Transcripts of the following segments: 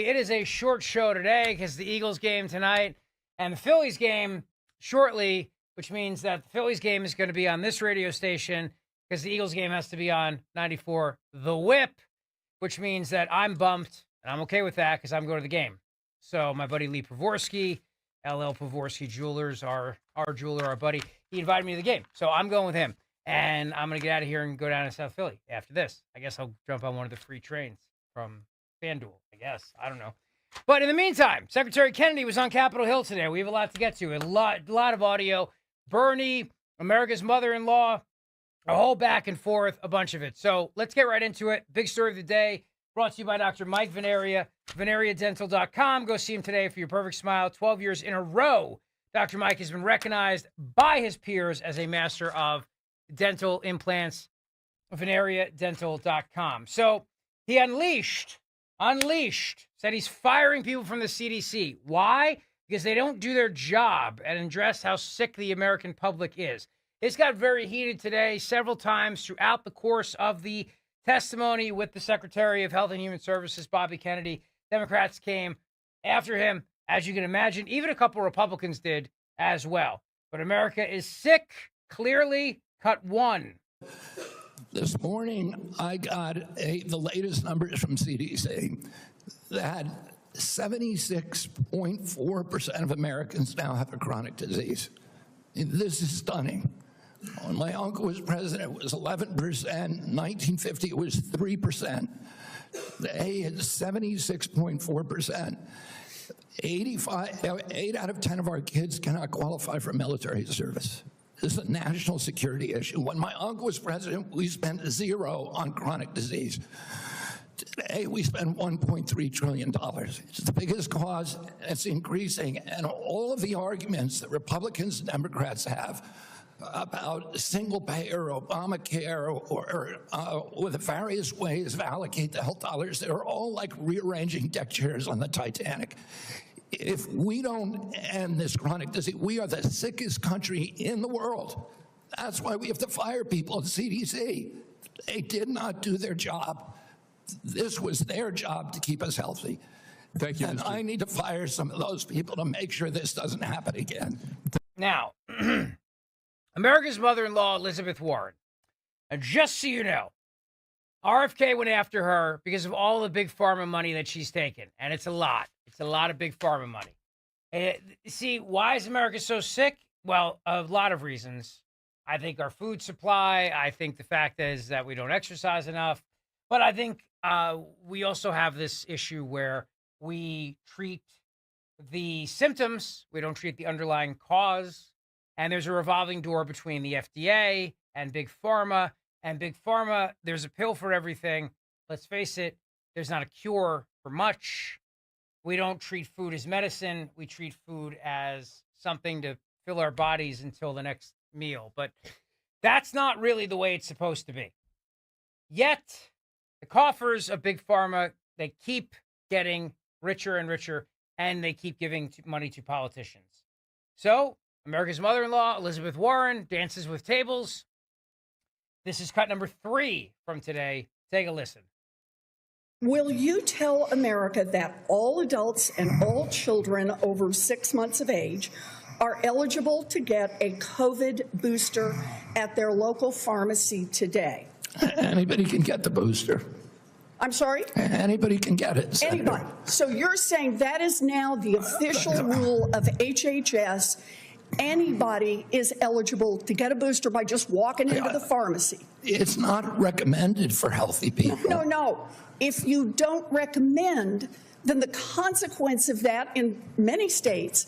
It is a short show today because the Eagles game tonight and the Phillies game shortly, which means that the Phillies game is going to be on this radio station because the Eagles game has to be on 94 The Whip, which means that I'm bumped, and I'm okay with that because I'm going to the game. So my buddy Lee Pravorsky, LL Pravorsky Jewelers, our jeweler, our buddy, he invited me to the game. So I'm going with him, and I'm going to get out of here and go down to South Philly after this. I guess I'll jump on one of the free trains from FanDuel, I guess. I don't know. But in the meantime, Secretary Kennedy was on Capitol Hill today. We have a lot to get to, a lot of audio. Bernie, America's mother-in-law, a whole back and forth, a bunch of it. So let's get right into it. Big story of the day, brought to you by Dr. Mike Veneria, VeneriaDental.com. Go see him today for your perfect smile. 12 years in a row, Dr. Mike has been recognized by his peers as a master of dental implants. VeneriaDental.com. So he unleashed, said he's firing people from the CDC. Why? Because they don't do their job and address how sick the American public is. This got very heated today several times throughout the course of the testimony with the Secretary of Health and Human Services, Bobby Kennedy. Democrats came after him, as you can imagine. Even a couple Republicans did as well. But America is sick, clearly. Cut one. This morning, I got the latest numbers from CDC that 76.4% of Americans now have a chronic disease. This is stunning. When my uncle was president, it was 11%. 1950, it was 3%. Today, it's 76.4%. 8 out of 10 of our kids cannot qualify for military service. This is a national security issue. When my uncle was president, we spent $0 on chronic disease. Today, we spend $1.3 trillion. It's the biggest cause, it's increasing. And all of the arguments that Republicans and Democrats have about single payer, Obamacare, or the various ways to allocate the health dollars, they're all like rearranging deck chairs on the Titanic. If we don't end this chronic disease, we are the sickest country in the world. That's why we have to fire people at CDC. They did not do their job. This was their job to keep us healthy. Thank you, and I need to fire some of those people to make sure this doesn't happen again. Now, America's mother-in-law, Elizabeth Warren. And just so you know, RFK went after her because of all the big pharma money that she's taken. And it's a lot. It's a lot of big pharma money. See, why is America so sick? Well, a lot of reasons. I think our food supply. I think the fact is that we don't exercise enough. But I think we also have this issue where we treat the symptoms. We don't treat the underlying cause. And there's a revolving door between the FDA and big pharma. And big pharma, there's a pill for everything. Let's face it, there's not a cure for much. We don't treat food as medicine. We treat food as something to fill our bodies until the next meal. But that's not really the way it's supposed to be. Yet, the coffers of big pharma, they keep getting richer and richer, and they keep giving money to politicians. So, America's mother-in-law, Elizabeth Warren, dances with tables. This is cut number 3 from today. Take a listen. Will you tell America that all adults and all children over 6 months of age are eligible to get a COVID booster at their local pharmacy today? Anybody can get the booster. I'm sorry? Anybody can get it, Senator. Anybody. So you're saying that is now the official rule of HHS. Anybody is eligible to get a booster by just walking into the pharmacy. It's not recommended for healthy people. No. If you don't recommend, then the consequence of that in many states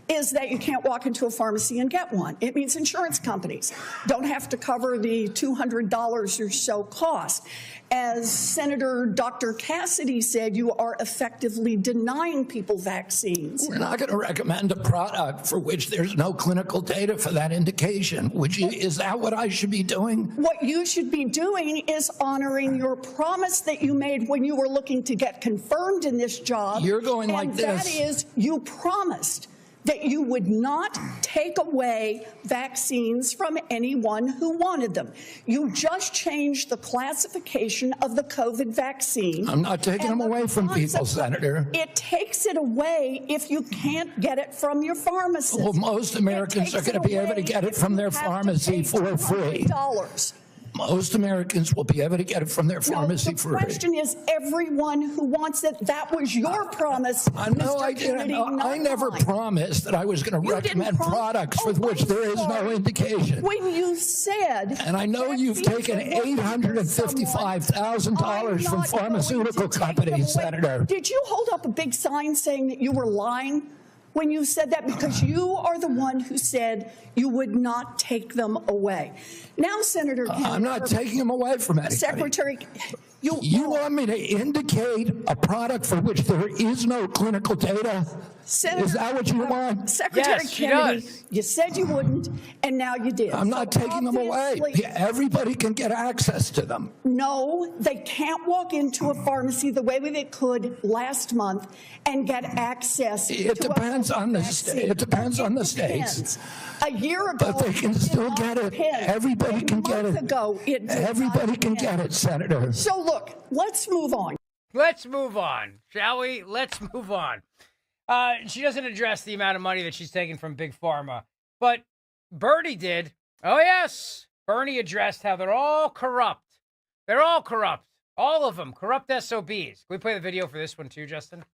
is that you can't walk into a pharmacy and get one. It means insurance companies don't have to cover the $200 or so cost. As Senator Dr. Cassidy said, you are effectively denying people vaccines. We're not going to recommend a product for which there's no clinical data for that indication. Is that what I should be doing? What you should be doing is honoring your promise that you made when you were looking to get confirmed in this job. You're going like this. And that is, you promised that you would not take away vaccines from anyone who wanted them. You just changed the classification of the COVID vaccine. I'm not taking them away from people, Senator. It takes it away if you can't get it from your pharmacist. Well, most Americans are going to be able to get it from their pharmacy for free. Most Americans will be able to get it from their pharmacy for free. The question is everyone who wants it. That was your promise. No, I didn't. I never promised that I was going to recommend products with which there is no indication. When you said, and I know you've taken $855,000 from pharmaceutical companies, Senator. Did you hold up a big sign saying that you were lying when you said that? Because you are the one who said you would not take them away. Now, Senator Kennedy, I'm not taking them away from anybody. Secretary, you want me to indicate a product for which there is no clinical data? Senator, is that what you want? Secretary yes, Kennedy, you said you wouldn't, and now you did. I'm not taking them away. Everybody can get access to them. No, they can't walk into a pharmacy the way they could last month and get access. It depends on the state. It depends on the states. A year ago, but they can still get it. Everybody can get it. Everybody can get it, Senator. So look, let's move on. Let's move on, shall we? Let's move on. She doesn't address the amount of money that she's taken from Big Pharma, but Bernie did. Oh, yes. Bernie addressed how they're all corrupt. They're all corrupt. All of them. Corrupt SOBs. Can we play the video for this one too, Justin?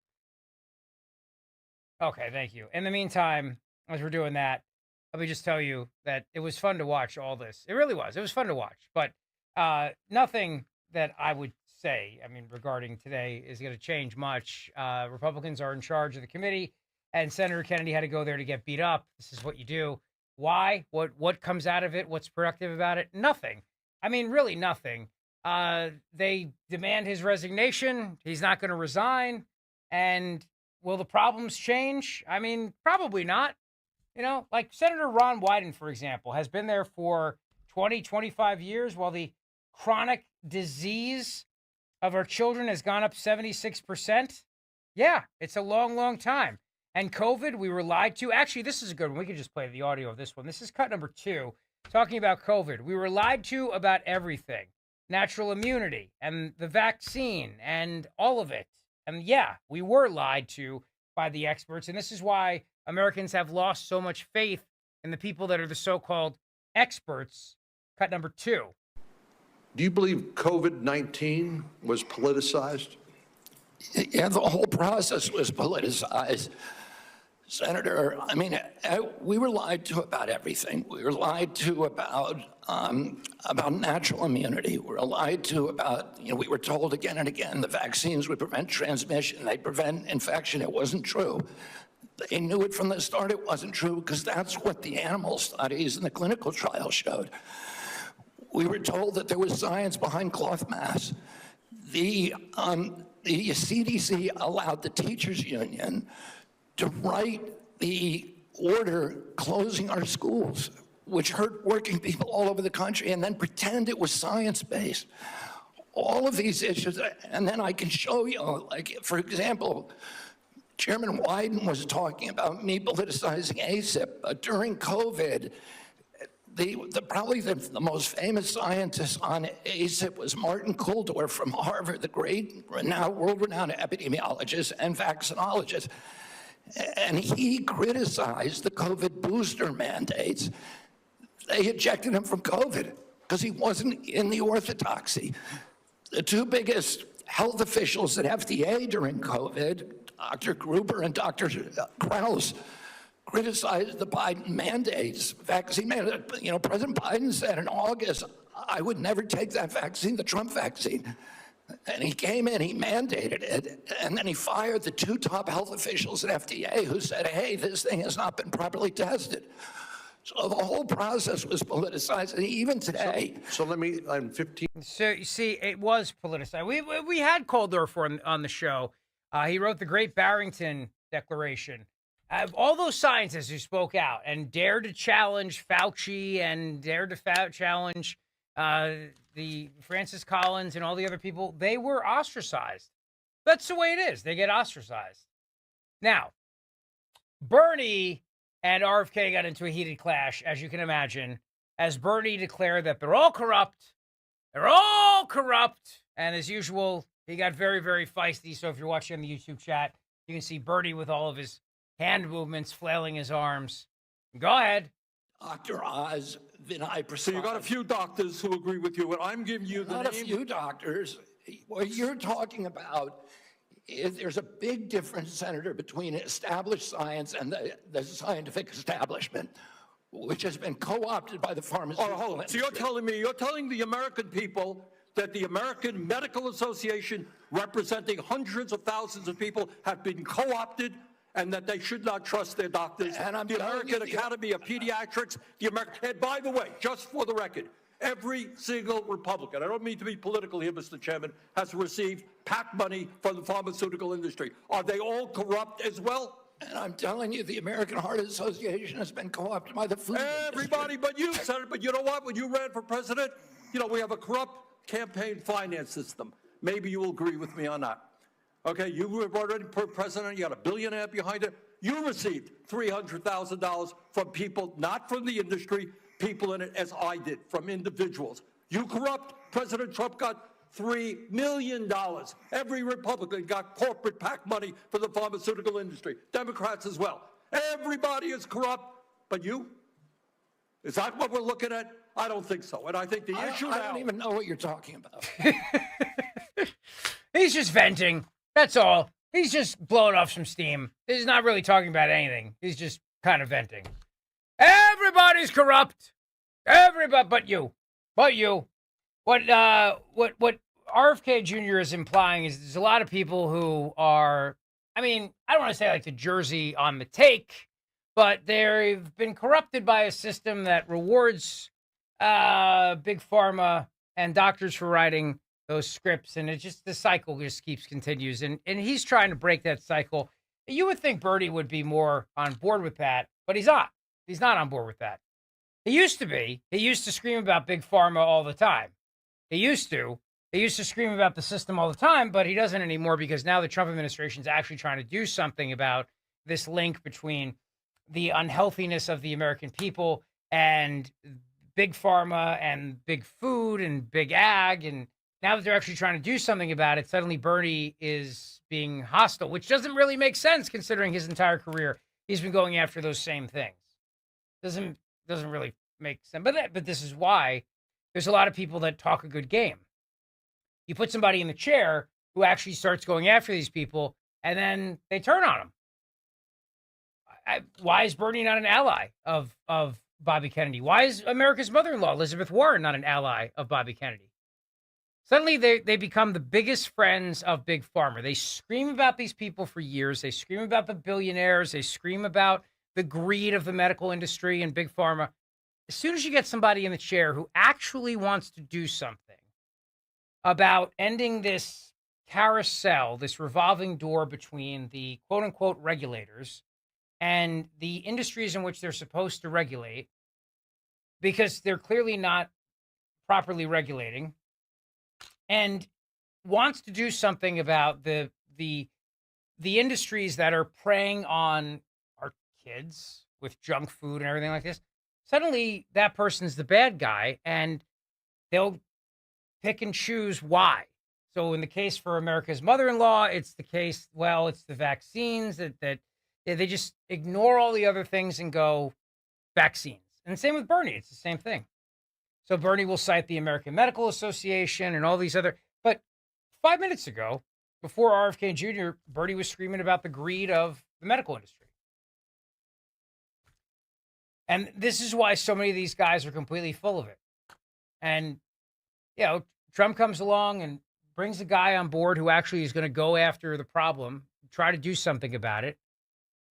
Okay, thank you. In the meantime, as we're doing that, let me just tell you that it was fun to watch all this. It really was. It was fun to watch. But nothing that I would say, I mean, regarding today is going to change much. Republicans are in charge of the committee, and Senator Kennedy had to go there to get beat up. This is what you do. Why? What comes out of it? What's productive about it? Nothing. I mean, really nothing. They demand his resignation. He's not going to resign. And will the problems change? I mean, probably not. You know, like Senator Ron Wyden, for example, has been there for 20, 25 years, while the chronic disease of our children has gone up 76%. Yeah, it's a long, long time. And COVID, we were lied to. Actually, this is a good one. We can just play the audio of this one. This is cut number 2, talking about COVID. We were lied to about everything. Natural immunity and the vaccine and all of it. And yeah, we were lied to by the experts. And this is why Americans have lost so much faith in the people that are the so-called experts. Cut number 2. Do you believe COVID-19 was politicized? Yeah, the whole process was politicized. Senator, I mean, we were lied to about everything. We were lied to about natural immunity. We were lied to about, we were told again and again the vaccines would prevent transmission, they prevent infection. It wasn't true. They knew it from the start it wasn't true because that's what the animal studies and the clinical trials showed. We were told that there was science behind cloth masks. The CDC allowed the teachers union to write the order closing our schools, which hurt working people all over the country, and then pretend it was science-based. All of these issues, and then I can show you, like, for example, Chairman Wyden was talking about me politicizing ACIP. During COVID, probably the most famous scientist on ACIP was Martin Kulldorff from Harvard, the great world-renowned epidemiologist and vaccinologist. And he criticized the COVID booster mandates. They ejected him from COVID because he wasn't in the orthodoxy. The two biggest health officials at FDA during COVID, Dr. Gruber and Dr. Krause, criticized the Biden mandates, vaccine mandate. President Biden said in August, I would never take that vaccine, the Trump vaccine. And he came in, he mandated it, and then he fired the 2 top health officials at FDA who said, hey, this thing has not been properly tested. So the whole process was politicized, and even today. So let me, I'm 15. So you see, it was politicized. We had Kulldorff on the show. He wrote the Great Barrington Declaration. All those scientists who spoke out and dared to challenge Fauci and dared to challenge the Francis Collins and all the other people, they were ostracized. That's the way it is. They get ostracized. Now, Bernie and RFK got into a heated clash, as you can imagine, as Bernie declared that they're all corrupt. They're all corrupt. And as usual, he got very, very feisty. So if you're watching on the YouTube chat, you can see Bernie with all of his hand movements, flailing his arms. Go ahead. Dr. Oz, Vinay Prasad. So you got a few doctors who agree with you, and I'm giving you the Not a name. few doctors. What you're talking about is there's a big difference, Senator, between established science and the scientific establishment, which has been co-opted by the pharmaceutical Hold on. So industry. you're telling the American people that the American Medical Association, representing hundreds of thousands of people, have been co-opted and that they should not trust their doctors. And I'm the telling American you, Academy of Pediatrics, and by the way, just for the record, every single Republican, I don't mean to be political here, Mr. Chairman, has received PAC money from the pharmaceutical industry. Are they all corrupt as well? And I'm telling you, the American Heart Association has been co-opted by the food Everybody industry. but you, Senator. But you know what? When you ran for president, we have a corrupt campaign finance system. Maybe you will agree with me on that. Okay, you were already president. You got a billionaire behind it. You received $300,000 from people, not from the industry, people in it, as I did, from individuals. You corrupt. President Trump got $3 million. Every Republican got corporate PAC money for the pharmaceutical industry. Democrats as well. Everybody is corrupt, but you? Is that what we're looking at? I don't think so. And I think the issue I now... don't even know what you're talking about. He's just venting. That's all. He's just blowing off some steam. He's not really talking about anything. He's just kind of venting. Everybody's corrupt. Everybody but you. But you. What RFK Jr. is implying is there's a lot of people who are, I don't want to say like the Jersey on the take, but they've been corrupted by a system that rewards big pharma and doctors for writing those scripts, and the cycle just continues, and he's trying to break that cycle. You would think Bernie would be more on board with that, but he's not. He's not on board with that. He used to be. He used to scream about big pharma all the time. He used to scream about the system all the time, but he doesn't anymore because now the Trump administration is actually trying to do something about this link between the unhealthiness of the American people and big pharma and big food and big ag. And now that they're actually trying to do something about it, suddenly Bernie is being hostile, which doesn't really make sense considering his entire career. He's been going after those same things. Doesn't really make sense. But this is why there's a lot of people that talk a good game. You put somebody in the chair who actually starts going after these people, and then they turn on them. Why is Bernie not an ally of Bobby Kennedy? Why is America's mother-in-law, Elizabeth Warren, not an ally of Bobby Kennedy? Suddenly, they become the biggest friends of Big Pharma. They scream about these people for years. They scream about the billionaires. They scream about the greed of the medical industry and Big Pharma. As soon as you get somebody in the chair who actually wants to do something about ending this carousel, this revolving door between the quote-unquote regulators and the industries in which they're supposed to regulate, because they're clearly not properly regulating, and wants to do something about the industries that are preying on our kids with junk food and everything like this, suddenly that person's the bad guy, and they'll pick and choose why. So in the case for America's mother-in-law, it's the vaccines that they just ignore all the other things and go vaccines. And same with Bernie. It's the same thing. So Bernie will cite the American Medical Association and all these other. But 5 minutes ago, before RFK Jr., Bernie was screaming about the greed of the medical industry. And this is why so many of these guys are completely full of it. And, Trump comes along and brings a guy on board who actually is going to go after the problem, try to do something about it,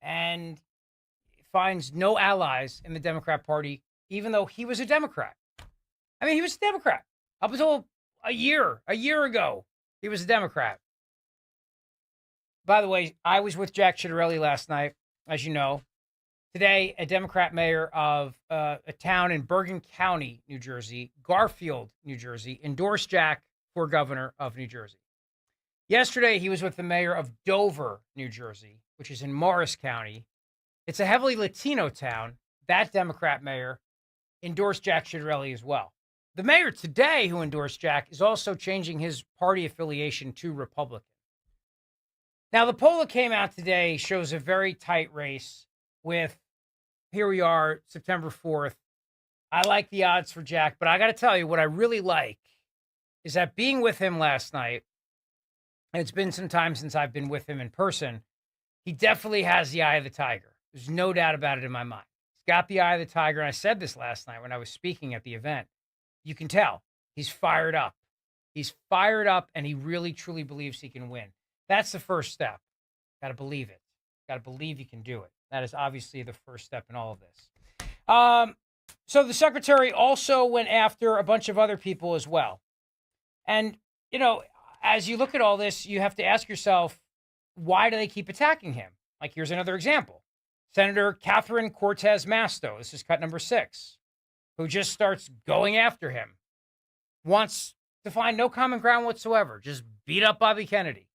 and finds no allies in the Democrat Party, even though he was a Democrat. He was a Democrat. Up until a year ago, he was a Democrat. By the way, I was with Jack Ciattarelli last night, as you know. Today, a Democrat mayor of a town in Bergen County, New Jersey, Garfield, New Jersey, endorsed Jack for governor of New Jersey. Yesterday, he was with the mayor of Dover, New Jersey, which is in Morris County, It's a heavily Latino town. That Democrat mayor endorsed Jack Ciattarelli as well. The mayor today who endorsed Jack is also changing his party affiliation to Republican. Now, the poll that came out today shows a very tight race with, here we are, September 4th. I like the odds for Jack, but I got to tell you, what I really like is that being with him last night, and it's been some time since I've been with him in person, he definitely has the eye of the tiger. There's no doubt about it in my mind. He's got the eye of the tiger, and I said this last night when I was speaking at the event. You can tell he's fired up. He's fired up, and he really, truly believes he can win. That's the first step. Got to believe it. Got to believe you can do it. That is obviously the first step in all of this. So the secretary also went after a bunch of other people as well. And, you know, as you look at all this, you have to ask yourself, why do they keep attacking him? Like, here's another example. Senator Catherine Cortez Masto, this is cut number 6, who just starts going after him, wants to find no common ground whatsoever, just beat up Bobby Kennedy.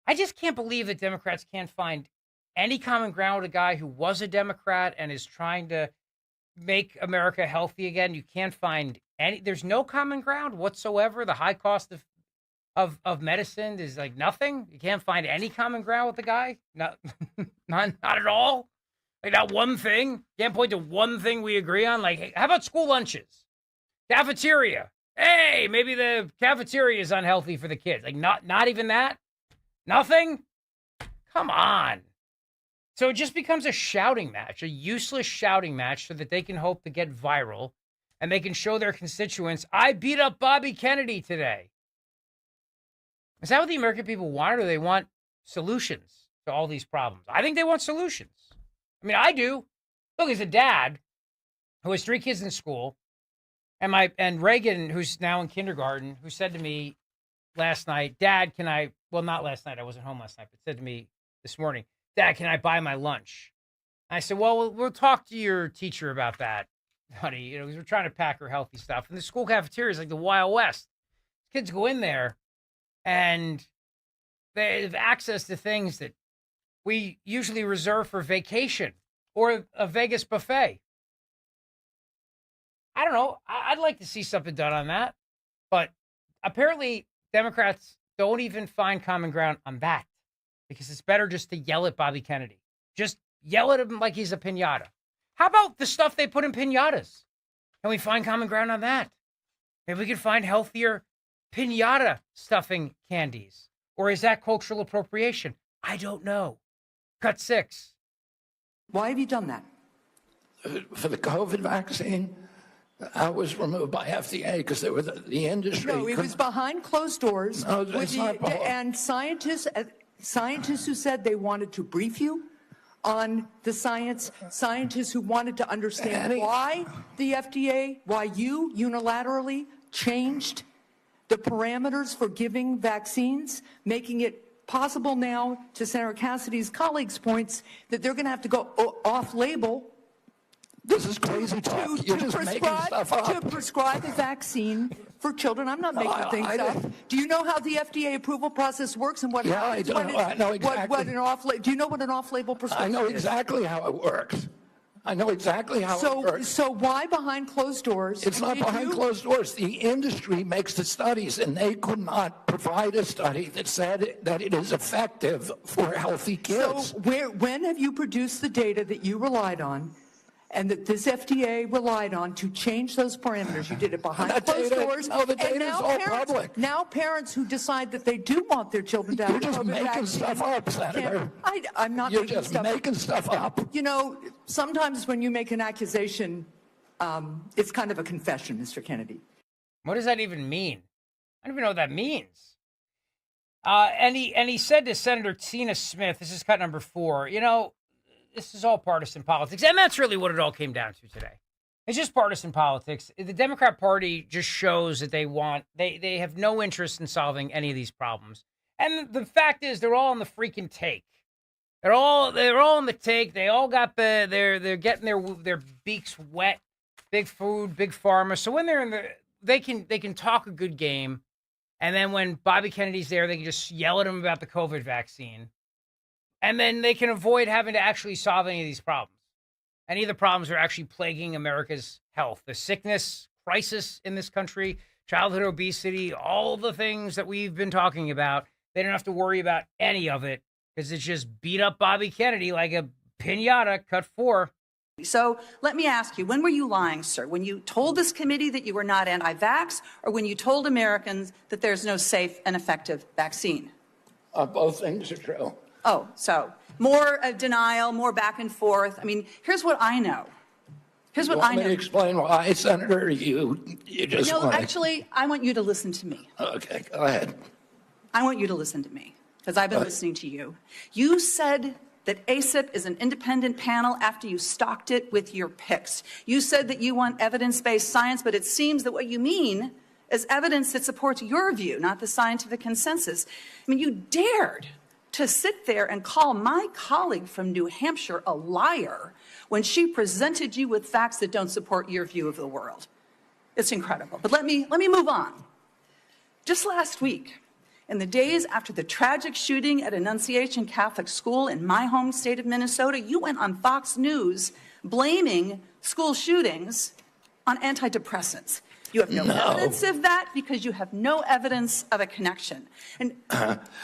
I just can't believe that Democrats can't find any common ground with a guy who was a Democrat and is trying to make America healthy again. You can't find any, there's no common ground whatsoever. The high cost of medicine is like nothing. You can't find any common ground with the guy. Not at all. Like, not one thing. Can't point to one thing we agree on. Like, hey, how about school lunches? Cafeteria. Hey, maybe the cafeteria is unhealthy for the kids. Like, not even that. Nothing. Come on. So it just becomes a shouting match, a useless shouting match, so that they can hope to get viral and they can show their constituents, I beat up Bobby Kennedy today. Is that what the American people want, or do they want solutions to all these problems? I think they want solutions. I mean, I do. Look, as a dad who has 3 kids in school, and Reagan, who's now in kindergarten, who said to me last night, Dad, can I, well, not last night, I wasn't home last night, but said to me this morning, Dad, can I buy my lunch? I said, well, we'll talk to your teacher about that, honey, you know, because we're trying to pack her healthy stuff. And the school cafeteria is like the Wild West. Kids go in there and they have access to things that we usually reserve for vacation or a Vegas buffet. I don't know. I'd like to see something done on that. But apparently Democrats don't even find common ground on that, because it's better just to yell at Bobby Kennedy. Just yell at him like he's a piñata. How about the stuff they put in piñatas? Can we find common ground on that? Maybe we could find healthier piñata stuffing candies. Or is that cultural appropriation? I don't know. Cut 6. Why have you done that? For the COVID vaccine, I was removed by FDA because they were the industry. No, it was behind closed doors. No, it's not. And scientists who said they wanted to brief you on the science, scientists who wanted to understand why the FDA, why you unilaterally changed the parameters for giving vaccines, making it possible now, to Senator Cassidy's colleagues' points, that they're going to have to go off-label. This is crazy talk. You're just making stuff up. To prescribe a vaccine for children. I'm not making things up. Do you know how the FDA approval process works and what happens? Yeah, I know exactly. Do you know what an off-label prescription is? I know exactly how it works. I know exactly how it works. So why behind closed doors? It's not behind closed doors. The industry makes the studies, and they could not provide a study that said that it is effective for healthy kids. So when have you produced the data that you relied on and that this FDA relied on to change those parameters? You did it behind closed doors. No, the data is all public. Now parents who decide that they do want their children to have You're just making stuff up, Senator. I'm not You're making just stuff making stuff up. You know, sometimes when you make an accusation, it's kind of a confession, Mr. Kennedy. What does that even mean? I don't even know what that means. And he said to Senator Tina Smith, this is cut number 4, you know, this is all partisan politics. And that's really what it all came down to today. It's just partisan politics. The Democrat Party just shows that they have no interest in solving any of these problems. And the fact is, they're all on the freaking take. They're all on the take. They all got they're getting their beaks wet. Big food, big pharma. So when they're they can talk a good game. And then when Bobby Kennedy's there, they can just yell at him about the COVID vaccine. And then they can avoid having to actually solve any of these problems. Any of the problems are actually plaguing America's health. The sickness crisis in this country, childhood obesity, all the things that we've been talking about, they don't have to worry about any of it because it's just beat up Bobby Kennedy like a piñata cut 4. So let me ask you, when were you lying, sir? When you told this committee that you were not anti-vax, or when you told Americans that there's no safe and effective vaccine? Both things are true. Oh, so more denial, more back and forth. I mean, here's what I know. Here's what I Want me know. to explain why, Senator? You just No, want actually, I want you to listen to me. Okay, go ahead. I want you to listen to me, because I've been listening to you. You said that ACIP is an independent panel after you stocked it with your picks. You said that you want evidence-based science, but it seems that what you mean is evidence that supports your view, not the scientific consensus. I mean, you dared to sit there and call my colleague from New Hampshire a liar when she presented you with facts that don't support your view of the world. It's incredible. But let me move on. Just last week, in the days after the tragic shooting at Annunciation Catholic School in my home state of Minnesota, you went on Fox News blaming school shootings on antidepressants. You have no evidence of that because you have no evidence of a connection. And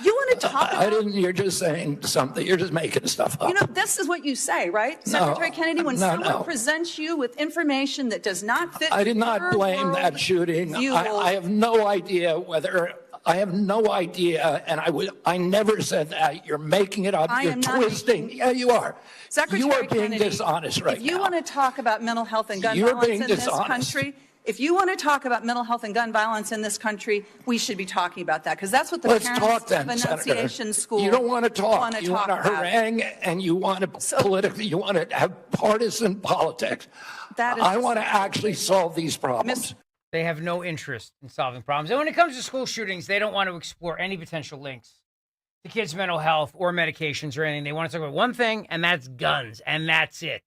you want to talk about... I didn't, you're just saying something, you're just making stuff up. You know, this is what you say, right? Secretary Kennedy, when someone presents you with information that does not fit... I did not blame that shooting. I have no idea whether... I have no idea, and I never said that. You're making it up. You're twisting. Yeah, you are. Secretary you are being Kennedy, dishonest right now. If you want to talk about mental health and gun violence in this country, if you want to talk about mental health and gun violence in this country, we should be talking about that, because that's what the parents of Annunciation School You don't want to talk. You want to about. harangue, and you want to you want to have partisan politics. I want to actually solve these problems. They have no interest in solving problems. And when it comes to school shootings, they don't want to explore any potential links to kids' mental health or medications or anything. They want to talk about one thing, and that's guns, and that's it.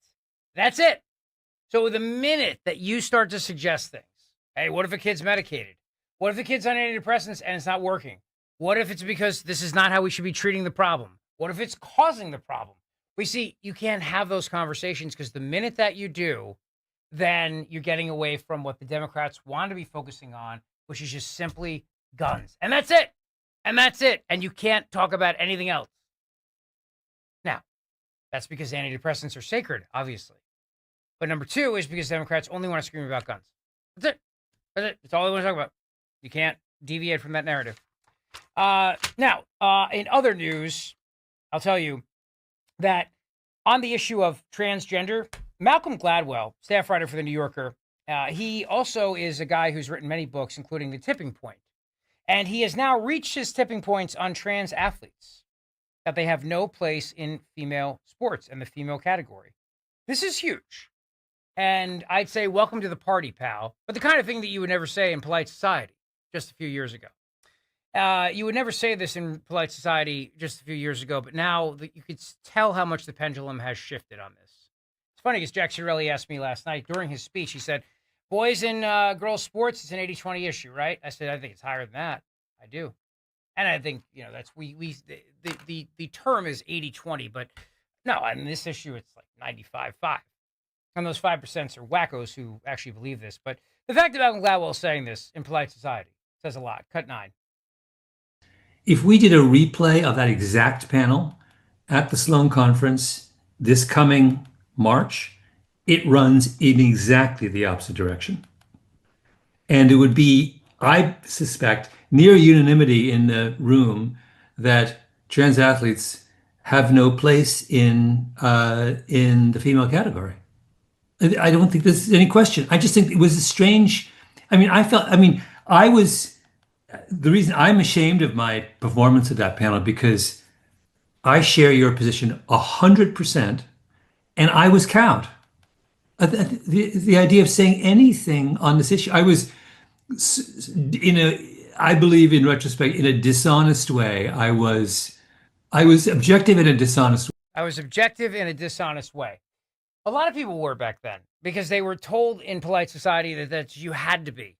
That's it. So the minute that you start to suggest things, hey, what if a kid's medicated? What if the kid's on antidepressants and it's not working? What if it's because this is not how we should be treating the problem? What if it's causing the problem? We see you can't have those conversations because the minute that you do, then you're getting away from what the Democrats want to be focusing on, which is just simply guns. And that's it. And that's it. And you can't talk about anything else. Now, that's because antidepressants are sacred, obviously. But number two is because Democrats only want to scream about guns. That's it. That's it. That's all they want to talk about. You can't deviate from that narrative. Now, in other news, I'll tell you that on the issue of transgender, Malcolm Gladwell, staff writer for The New Yorker, he also is a guy who's written many books, including The Tipping Point. And he has now reached his tipping points on trans athletes, that they have no place in female sports and the female category. This is huge. And I'd say, welcome to the party, pal. But the kind of thing that you would never say in polite society just a few years ago. You would never say this in polite society just a few years ago, but now you could tell how much the pendulum has shifted on this. It's funny because Jack Chiarelli asked me last night during his speech, he said, boys and girls sports, it's an 80-20 issue, right? I said, I think it's higher than that. I do. And I think, that's the term is 80-20, but no, on this issue, it's like 95-5. And those 5% are wackos who actually believe this. But the fact that Malcolm Gladwell is saying this in polite society says a lot. Cut 9. If we did a replay of that exact panel at the Sloan Conference this coming March, it runs in exactly the opposite direction. And it would be, I suspect, near unanimity in the room that trans athletes have no place in the female category. I don't think there's any question. I just think it was a strange, the reason I'm ashamed of my performance at that panel, because I share your position 100%, and I was cowed. The idea of saying anything on this issue, I was I believe in retrospect, in a dishonest way. I was objective in a dishonest way. I was objective in a dishonest way. A lot of people were back then because they were told in polite society that you had to be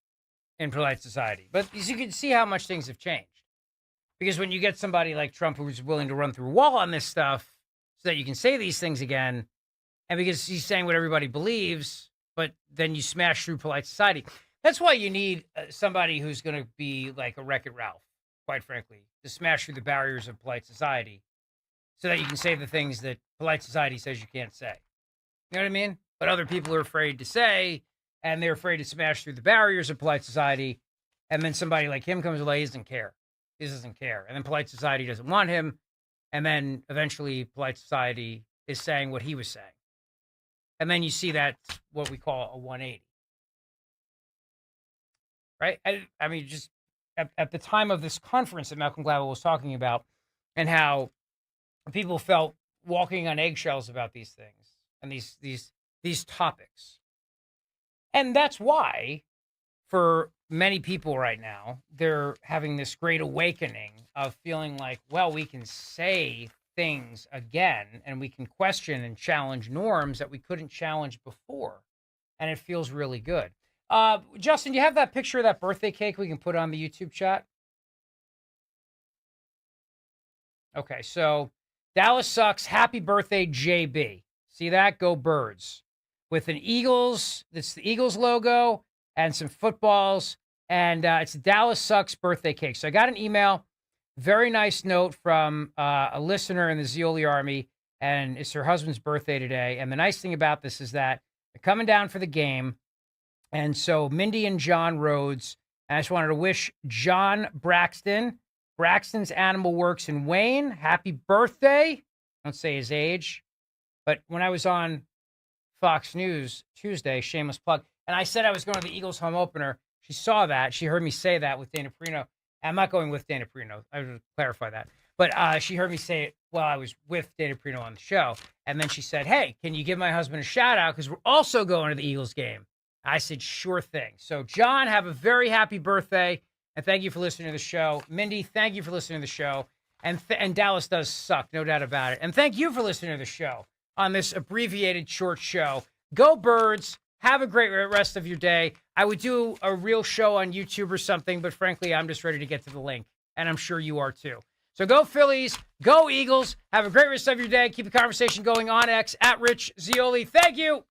in polite society. But as you can see how much things have changed. Because when you get somebody like Trump who's willing to run through a wall on this stuff so that you can say these things again, and because he's saying what everybody believes, but then you smash through polite society. That's why you need somebody who's going to be like a Wreck-It Ralph, quite frankly, to smash through the barriers of polite society so that you can say the things that polite society says you can't say. You know what I mean? But other people are afraid to say, and they're afraid to smash through the barriers of polite society. And then somebody like him comes along, he doesn't care. He doesn't care. And then polite society doesn't want him. And then eventually polite society is saying what he was saying. And then you see that what we call a 180. Right? I mean, just at the time of this conference that Malcolm Gladwell was talking about, and how people felt walking on eggshells about these things and these topics. And that's why, for many people right now, they're having this great awakening of feeling like, well, we can say things again, and we can question and challenge norms that we couldn't challenge before. And it feels really good. Justin, do you have that picture of that birthday cake we can put on the YouTube chat? Okay, so Dallas sucks. Happy birthday, JB. See that? Go Birds. With an Eagles, it's the Eagles logo and some footballs. And it's Dallas sucks birthday cake. So I got an email, very nice note from a listener in the Zeoli Army, and it's her husband's birthday today. And the nice thing about this is that they're coming down for the game. And so Mindy and John Rhodes, and I just wanted to wish John Braxton's Animal Works in Wayne, happy birthday. Don't say his age. But when I was on Fox News Tuesday, shameless plug, and I said I was going to the Eagles home opener, she saw that. She heard me say that with Dana Perino. I'm not going with Dana Perino. I would clarify that. But she heard me say it while I was with Dana Perino on the show. And then she said, hey, can you give my husband a shout out? Because we're also going to the Eagles game. I said, sure thing. So, John, have a very happy birthday. And thank you for listening to the show. Mindy, thank you for listening to the show. And Dallas does suck, no doubt about it. And thank you for listening to the show on this abbreviated short show. Go Birds. Have a great rest of your day. I would do a real show on YouTube or something, but frankly, I'm just ready to get to the link. And I'm sure you are too. So go Phillies. Go Eagles. Have a great rest of your day. Keep the conversation going on X at Rich Zeoli. Thank you.